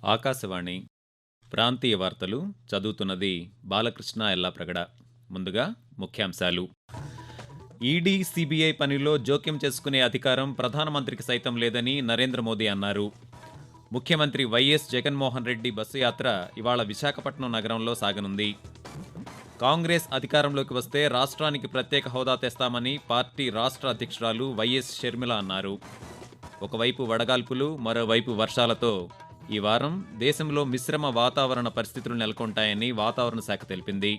ఆకాశవాణి ప్రాంతీయ వార్తలు చదువుతున్నది బాలకృష్ణ ఎల్లాప్రగడ. ముందుగా ముఖ్యాంశాలు. ఈడీ, సిబిఐ పనిలో జోక్యం చేసుకునే అధికారం ప్రధానమంత్రికి సైతం లేదని నరేంద్ర మోదీ అన్నారు. ముఖ్యమంత్రి వైఎస్ జగన్మోహన్ రెడ్డి బస్సు యాత్ర ఇవాళ విశాఖపట్నం నగరంలో సాగనుంది. కాంగ్రెస్ అధికారంలోకి వస్తే రాష్ట్రానికి ప్రత్యేక హోదా తెస్తామని పార్టీ రాష్ట్ర అధ్యక్షురాలు వైఎస్ షర్మిల అన్నారు. ఒకవైపు వడగాల్పులు, మరోవైపు వర్షాలతో ఈ వారం దేశంలో మిశ్రమ వాతావరణ పరిస్థితులు నెలకొంటాయని వాతావరణ శాఖ తెలిపింది.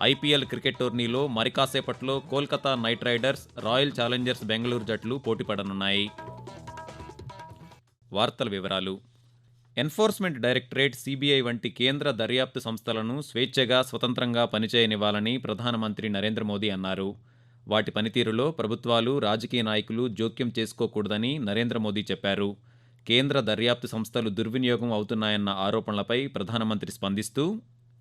ఐపీఎల్ క్రికెట్ టోర్నీలో మరి కాసేపట్లో Kolkata knight riders, royal Challengers Bengaluru జట్లు పోటీపడనున్నాయి. వార్తల వివరాలు. ఎన్ఫోర్స్మెంట్ డైరెక్టరేట్, సిబిఐ వంటి కేంద్ర దర్యాప్తు సంస్థలను స్వేచ్ఛగా, స్వతంత్రంగా పనిచేయనివ్వాలని ప్రధానమంత్రి నరేంద్ర మోదీ అన్నారు. వాటి పనితీరులో ప్రభుత్వాలు, రాజకీయ నాయకులు జోక్యం చేసుకోకూడదని నరేంద్ర మోదీ చెప్పారు. కేంద్ర దర్యాప్తు సంస్థలు దుర్వినియోగం అవుతున్నాయన్న ఆరోపణలపై ప్రధానమంత్రి స్పందిస్తూ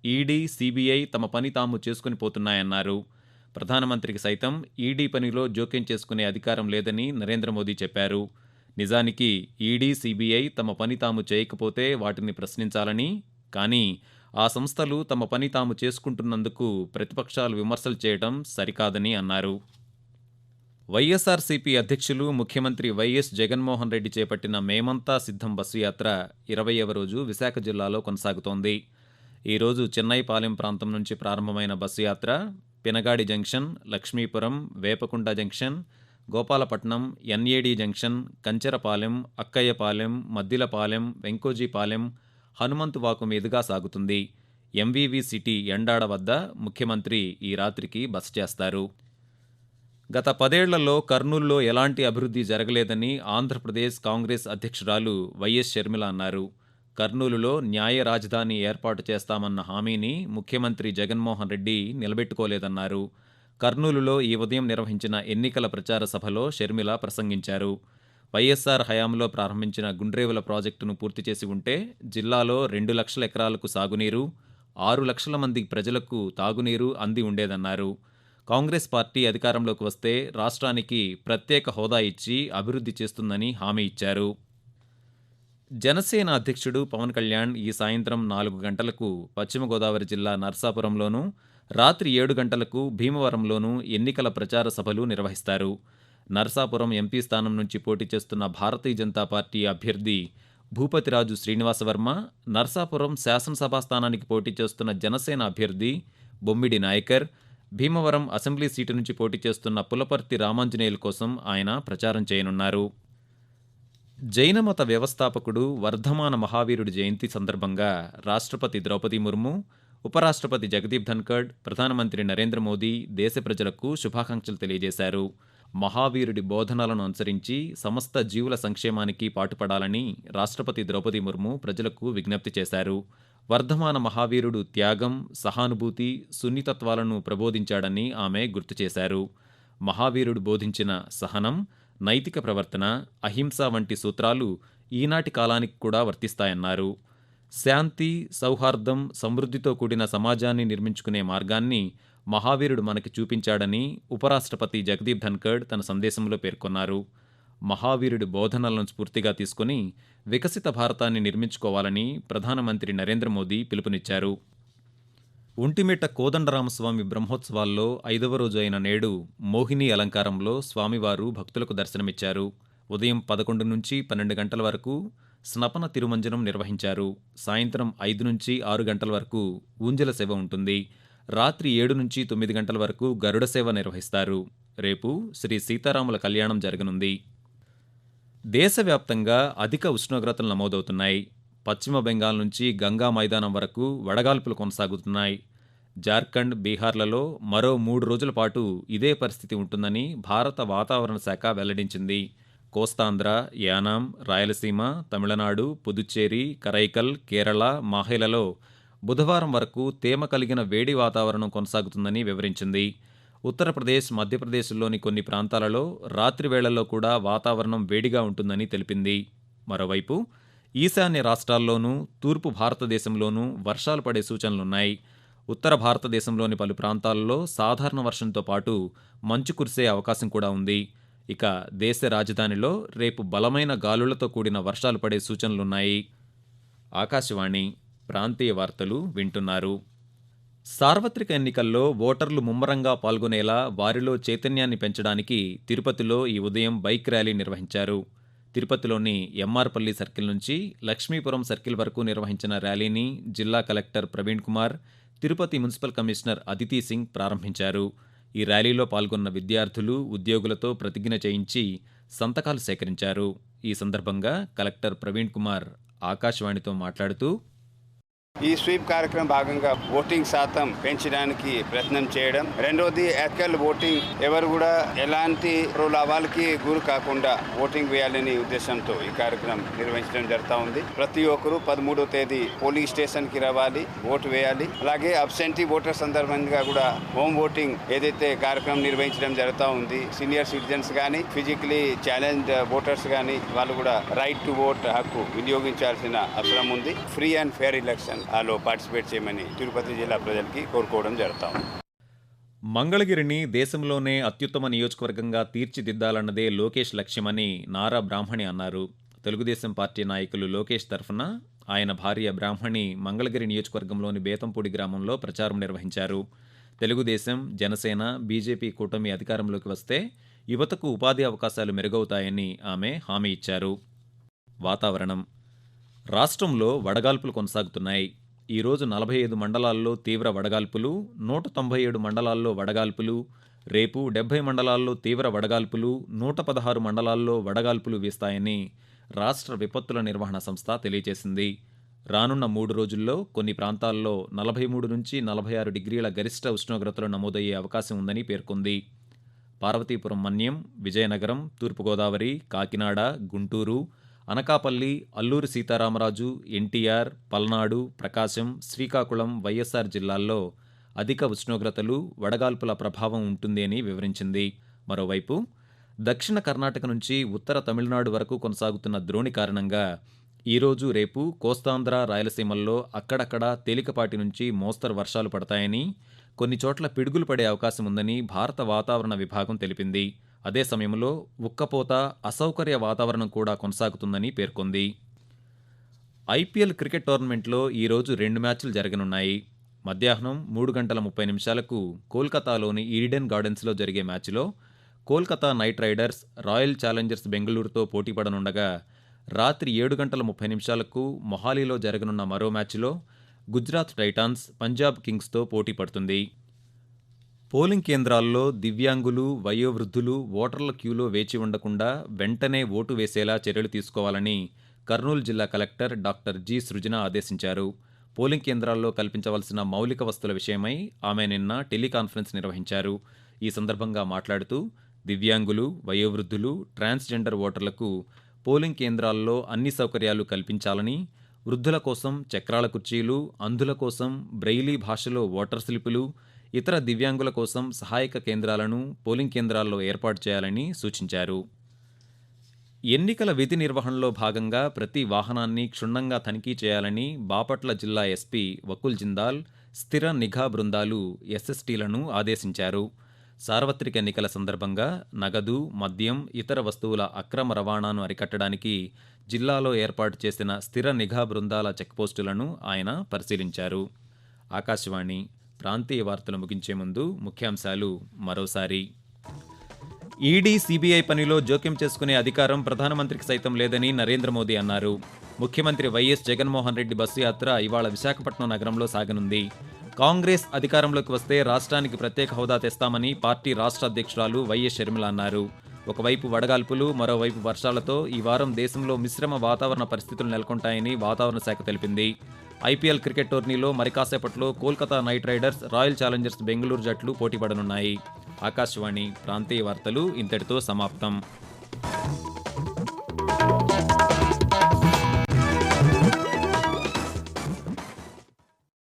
ఈడీ, సిబిఐ తమ పని తాము చేసుకుని పోతున్నాయన్నారు. ప్రధానమంత్రికి సైతం ఈడీ పనిలో జోక్యం చేసుకునే అధికారం లేదని నరేంద్ర మోదీ చెప్పారు. నిజానికి ఈడీ, సిబిఐ తమ పని తాము చేయకపోతే వాటిని ప్రశ్నించాలని, కానీ ఆ సంస్థలు తమ పని తాము చేసుకుంటున్నందుకు ప్రతిపక్షాలు విమర్శలు చేయడం సరికాదని అన్నారు. వైఎస్ఆర్సీపీ అధ్యక్షులు, ముఖ్యమంత్రి వైఎస్ జగన్మోహన్ రెడ్డి చేపట్టిన మేమంతా సిద్ధం బస్సు యాత్ర 20వ రోజు విశాఖ జిల్లాలో కొనసాగుతోంది. ఈరోజు చెన్నైపాలెం ప్రాంతం నుంచి ప్రారంభమైన బస్సు యాత్ర Pinagadi junction, Lakshmipuram, Vepagunta junction, Gopalapatnam, NAD junction, Kancharapalem, Akkayyapalem, Maddilapalem, Venkojipalem, Hanumanthuvaka మీదుగా సాగుతుంది. ఎంవీవీ సిటీ ఎండాడ వద్ద ముఖ్యమంత్రి ఈ రాత్రికి బస చేస్తారు. గత 10 ఏళ్లలో కర్నూలులో ఎలాంటి అభివృద్ధి జరగలేదని ఆంధ్రప్రదేశ్ కాంగ్రెస్ అధ్యక్షురాలు వైఎస్ షర్మిల అన్నారు. కర్నూలులో న్యాయ రాజధాని ఏర్పాటు చేస్తామన్న హామీని ముఖ్యమంత్రి జగన్మోహన్ రెడ్డి నిలబెట్టుకోలేదన్నారు. కర్నూలులో ఈ ఉదయం నిర్వహించిన ఎన్నికల ప్రచార సభలో షర్మిల ప్రసంగించారు. వైఎస్ఆర్ హయాంలో ప్రారంభించిన గుండ్రేవుల ప్రాజెక్టును పూర్తి చేసి ఉంటే జిల్లాలో 2 లక్షల ఎకరాలకు సాగునీరు, 6 లక్షల మంది ప్రజలకు తాగునీరు అంది ఉండేదన్నారు. కాంగ్రెస్ పార్టీ అధికారంలోకి వస్తే రాష్ట్రానికి ప్రత్యేక హోదా ఇచ్చి అభివృద్ధి చేస్తుందని హామీ ఇచ్చారు. జనసేన అధ్యక్షుడు పవన్ కళ్యాణ్ ఈ సాయంత్రం 4 గంటలకు పశ్చిమ గోదావరి జిల్లా నర్సాపురంలోనూ, రాత్రి 7 గంటలకు భీమవరంలోనూ ఎన్నికల ప్రచార సభలు నిర్వహిస్తారు. నర్సాపురం ఎంపీ స్థానం నుంచి పోటీ చేస్తున్న భారతీయ జనతా పార్టీ అభ్యర్థి భూపతిరాజు శ్రీనివాసవర్మ, నర్సాపురం శాసనసభా స్థానానికి పోటీ చేస్తున్న జనసేన అభ్యర్థి బొమ్మిడి నాయకర్, భీమవరం అసెంబ్లీ సీటు నుంచి పోటీ చేస్తున్న పులపర్తి రామాంజనేయుల కోసం ఆయన ప్రచారం చేయనున్నారు. జైనమత వ్యవస్థాపకుడు, వర్ధమాన మహావీరుడి జయంతి సందర్భంగా రాష్ట్రపతి ద్రౌపది ముర్ము, ఉపరాష్ట్రపతి జగదీప్ ధన్కడ్, ప్రధానమంత్రి నరేంద్ర మోదీ దేశ ప్రజలకు శుభాకాంక్షలు తెలియజేశారు. మహావీరుడి బోధనలను అనుసరించి సమస్త జీవుల సంక్షేమానికి పాటుపడాలని రాష్ట్రపతి ద్రౌపది ముర్ము ప్రజలకు విజ్ఞప్తి చేశారు. వర్ధమాన మహావీరుడు త్యాగం, సహానుభూతి, సున్నితత్వాలను ప్రబోధించాడని ఆమె గుర్తు చేశారు. మహావీరుడు బోధించిన సహనం, నైతిక ప్రవర్తన, అహింస వంటి సూత్రాలు ఈనాటి కాలానికి కూడా వర్తిస్తాయన్నారు. శాంతి, సౌహార్దం, సమృద్ధితో కూడిన సమాజాన్ని నిర్మించుకునే మార్గాన్ని మహావీరుడు మనకి చూపించాడని ఉపరాష్ట్రపతి జగదీప్ ధన్కడ్ తన సందేశంలో పేర్కొన్నారు. మహావీరుడి బోధనలను స్ఫూర్తిగా తీసుకుని వికసిత భారతాన్ని నిర్మించుకోవాలని ప్రధానమంత్రి నరేంద్ర మోదీ పిలుపునిచ్చారు. ఒంటిమిట్ట కోదండరామస్వామి బ్రహ్మోత్సవాల్లో 5వ రోజు అయిన నేడు మోహిని అలంకారంలో స్వామివారు భక్తులకు దర్శనమిచ్చారు. ఉదయం 11 నుంచి 12 గంటల వరకు స్నపన తిరుమంజనం నిర్వహించారు. సాయంత్రం 5 నుంచి 6 గంటల వరకు ఊంజల సేవ ఉంటుంది. రాత్రి 7 నుంచి 9 గంటల వరకు గరుడ సేవ నిర్వహిస్తారు. రేపు శ్రీ సీతారాముల కళ్యాణం జరగనుంది. దేశవ్యాప్తంగా అధిక ఉష్ణోగ్రతలు నమోదవుతున్నాయి. పశ్చిమ బెంగాల్ నుంచి గంగా మైదానం వరకు వడగాల్పులు కొనసాగుతున్నాయి. జార్ఖండ్, బీహార్లలో మరో 3 రోజుల పాటు ఇదే పరిస్థితి ఉంటుందని భారత వాతావరణ శాఖ వెల్లడించింది. కోస్తాంధ్ర, యానాం, రాయలసీమ, తమిళనాడు, పుదుచ్చేరి, కరైకల్, కేరళ, మాహేలలో బుధవారం వరకు తేమ కలిగిన వేడి వాతావరణం కొనసాగుతుందని వివరించింది. ఉత్తరప్రదేశ్, మధ్యప్రదేశ్లోని కొన్ని ప్రాంతాలలో రాత్రి వేళల్లో కూడా వాతావరణం వేడిగా ఉంటుందని తెలిపింది. మరోవైపు ఈశాన్య రాష్ట్రాల్లోనూ, తూర్పు భారతదేశంలోనూ వర్షాలు పడే సూచనలున్నాయి. ఉత్తర భారతదేశంలోని పలు ప్రాంతాల్లో సాధారణ వర్షంతో పాటు మంచు కురిసే అవకాశం కూడా ఉంది. ఇక దేశ రాజధానిలో రేపు బలమైన గాలులతో కూడిన వర్షాలు పడే సూచనలున్నాయి. ఆకాశవాణి ప్రాంతీయ వార్తలు వింటున్నారు. సార్వత్రిక ఎన్నికల్లో ఓటర్లు ముమ్మరంగా పాల్గొనేలా వారిలో చైతన్యాన్ని పెంచడానికి తిరుపతిలో ఈ ఉదయం బైక్ ర్యాలీ నిర్వహించారు. తిరుపతిలోని ఎంఆర్పల్లి సర్కిల్ నుంచి లక్ష్మీపురం సర్కిల్ వరకు నిర్వహించిన ర్యాలీని జిల్లా collector Praveen Kumar, Tirupati municipal commissioner Aditi Singh ప్రారంభించారు. ఈ ర్యాలీలో పాల్గొన్న విద్యార్థులు, ఉద్యోగులతో ప్రతిజ్ఞ చేయించి సంతకాలు సేకరించారు. ఈ సందర్భంగా కలెక్టర్ ప్రవీణ్ కుమార్ ఆకాశవాణితో మాట్లాడుతూ, ఈ స్వీప్ కార్యక్రమం భాగంగా ఓటింగ్ శాతం పెంచడానికి ప్రయత్నం చేయడం, రెండోది ఎథికల్ ఓటింగ్, ఎవరు కూడా ఎలాంటి ప్రలోభాలకి గురి కాకుండా ఓటింగ్ వేయాలనే ఉద్దేశంతో ఈ కార్యక్రమం నిర్వహించడం జరుగుతూ ఉంది. ప్రతి ఒక్కరూ 13వ తేదీ పోలింగ్ స్టేషన్ కి రావాలి, ఓటు వేయాలి. అలాగే అబ్సెంటీ ఓటర్ సందర్భంగా కూడా హోమ్ ఓటింగ్ ఏదైతే కార్యక్రమం నిర్వహించడం జరుగుతూ ఉంది. సీనియర్ సిటిజన్స్ కానీ, ఫిజికలీ ఛాలెంజ్డ్ ఓటర్స్ కానీ వాళ్ళు కూడా రైట్ టు ఓట్ హక్కు వినియోగించాల్సిన అవసరం ఉంది. ఫ్రీ అండ్ ఫెయిర్ ఎలక్షన్ లో పార్టిసిపేట్ చేయమని తిరుపతి జిల్లా ప్రజలకి కోరుకోవడం జరుగుతాం. మంగళగిరిని దేశంలోనే అత్యుత్తమ నియోజకవర్గంగా తీర్చిదిద్దాలన్నదే లోకేష్ లక్ష్యమని నారా బ్రాహ్మణి అన్నారు. తెలుగుదేశం పార్టీ నాయకులు లోకేష్ తరఫున ఆయన భార్య బ్రాహ్మణి మంగళగిరి నియోజకవర్గంలోని బేతంపూడి గ్రామంలో ప్రచారం నిర్వహించారు. తెలుగుదేశం, జనసేన, బీజేపీ కూటమి అధికారంలోకి వస్తే యువతకు ఉపాధి అవకాశాలు మెరుగవుతాయని ఆమె హామీ ఇచ్చారు. వాతావరణం. రాష్ట్రంలో వడగాల్పులు కొనసాగుతున్నాయి. ఈరోజు 45 మండలాల్లో తీవ్ర వడగాల్పులు, 197 మండలాల్లో వడగాల్పులు, రేపు 70 మండలాల్లో తీవ్ర వడగాల్పులు, 116 మండలాల్లో వడగాల్పులు వీస్తాయని రాష్ట్ర విపత్తుల నిర్వహణ సంస్థ తెలియజేసింది. రానున్న 3 రోజుల్లో కొన్ని ప్రాంతాల్లో 43 నుంచి 46 డిగ్రీల గరిష్ట ఉష్ణోగ్రతలు నమోదయ్యే అవకాశం ఉందని పేర్కొంది. పార్వతీపురం మన్యం, విజయనగరం, తూర్పుగోదావరి, కాకినాడ, గుంటూరు, అనకాపల్లి, అల్లూరి సీతారామరాజు, ఎన్టీఆర్, పల్నాడు, ప్రకాశం, శ్రీకాకుళం, వైఎస్ఆర్ జిల్లాల్లో అధిక ఉష్ణోగ్రతలు, వడగాల్పుల ప్రభావం ఉంటుంది అని వివరించింది. మరోవైపు దక్షిణ కర్ణాటక నుంచి ఉత్తర తమిళనాడు వరకు కొనసాగుతున్న ద్రోణి కారణంగా ఈరోజు, రేపు కోస్తాంధ్ర, రాయలసీమల్లో అక్కడక్కడా తేలికపాటి నుంచి మోస్తరు వర్షాలు పడతాయని, కొన్ని చోట్ల పిడుగులు పడే అవకాశం ఉందని భారత వాతావరణ విభాగం తెలిపింది. అదే సమయంలో ఉక్కపోత, అసౌకర్య వాతావరణం కూడా కొనసాగుతుందని పేర్కొంది. ఐపీఎల్ క్రికెట్ టోర్నమెంట్లో ఈరోజు 2 మ్యాచ్లు జరగనున్నాయి. మధ్యాహ్నం 3:30 కోల్కతాలోని ఈడెన్ గార్డెన్స్లో జరిగే మ్యాచ్లో Kolkata knight riders royal challengers బెంగళూరుతో పోటీపడనుండగా, రాత్రి 7:30 మొహాలీలో జరగనున్న మరో మ్యాచ్లో గుజరాత్ టైటాన్స్ పంజాబ్ కింగ్స్తో పోటీ పడుతుంది. పోలింగ్ కేంద్రాల్లో దివ్యాంగులు, వయోవృద్ధులు ఓటర్ల క్యూలో వేచి ఉండకుండా వెంటనే ఓటు వేసేలా చర్యలు తీసుకోవాలని కర్నూలు జిల్లా కలెక్టర్ డాక్టర్ జి. సృజన ఆదేశించారు. పోలింగ్ కేంద్రాల్లో కల్పించవలసిన మౌలిక వసతుల విషయమై ఆమె నిన్న టెలికాన్ఫరెన్స్ నిర్వహించారు. ఈ సందర్భంగా మాట్లాడుతూ, దివ్యాంగులు, వయోవృద్ధులు, ట్రాన్స్జెండర్ ఓటర్లకు పోలింగ్ కేంద్రాల్లో అన్ని సౌకర్యాలు కల్పించాలని, వృద్ధుల కోసం చక్రాల కుర్చీలు, అంధుల కోసం బ్రెయిలీ భాషలో ఓటర్ స్లిపులు, ఇతర దివ్యాంగుల కోసం సహాయక కేంద్రాలను పోలింగ్ కేంద్రాల్లో ఏర్పాటు చేయాలని సూచించారు. ఎన్నికల విధి నిర్వహణలో భాగంగా ప్రతి వాహనాన్ని క్షుణ్ణంగా తనిఖీ చేయాలని బాపట్ల జిల్లా ఎస్పీ వకుల్ జిందాల్ స్థిర నిఘా బృందాలు ఎస్ఎస్టీలను ఆదేశించారు. సార్వత్రిక ఎన్నికల సందర్భంగా నగదు, మద్యం, ఇతర వస్తువుల అక్రమ రవాణాను అరికట్టడానికి జిల్లాలో ఏర్పాటు చేసిన స్థిర నిఘా బృందాల చెక్పోస్టులను ఆయన పరిశీలించారు. ఆకాశవాణి ప్రాంతీయ వార్తలు ముగించే ముందు ముఖ్యాంశాలు మరోసారి. ఈడీ, సీబీఐ పనిలో జోక్యం చేసుకునే అధికారం ప్రధానమంత్రికి సైతం లేదని నరేంద్ర మోదీ అన్నారు. ముఖ్యమంత్రి వైఎస్ జగన్మోహన్ రెడ్డి బస్సు యాత్ర ఇవాళ విశాఖపట్నం నగరంలో సాగనుంది. కాంగ్రెస్ అధికారంలోకి వస్తే రాష్ట్రానికి ప్రత్యేక హోదా తెస్తామని పార్టీ రాష్ట్ర అధ్యక్షురాలు వైఎస్ షర్మిల అన్నారు. ఒకవైపు వడగాల్పులు, మరోవైపు వర్షాలతో ఈ వారం దేశంలో మిశ్రమ వాతావరణ పరిస్థితులు నెలకొంటాయని వాతావరణ శాఖ తెలిపింది. ఐపీఎల్ క్రికెట్ టోర్నీలో మరి కాసేపట్లో Kolkata knight riders, royal Challengers Bengaluru జట్లు పోటీపడనున్నాయి. ఆకాశవాణి ప్రాంతీయ వార్తలు ఇంతటితో సమాప్తం.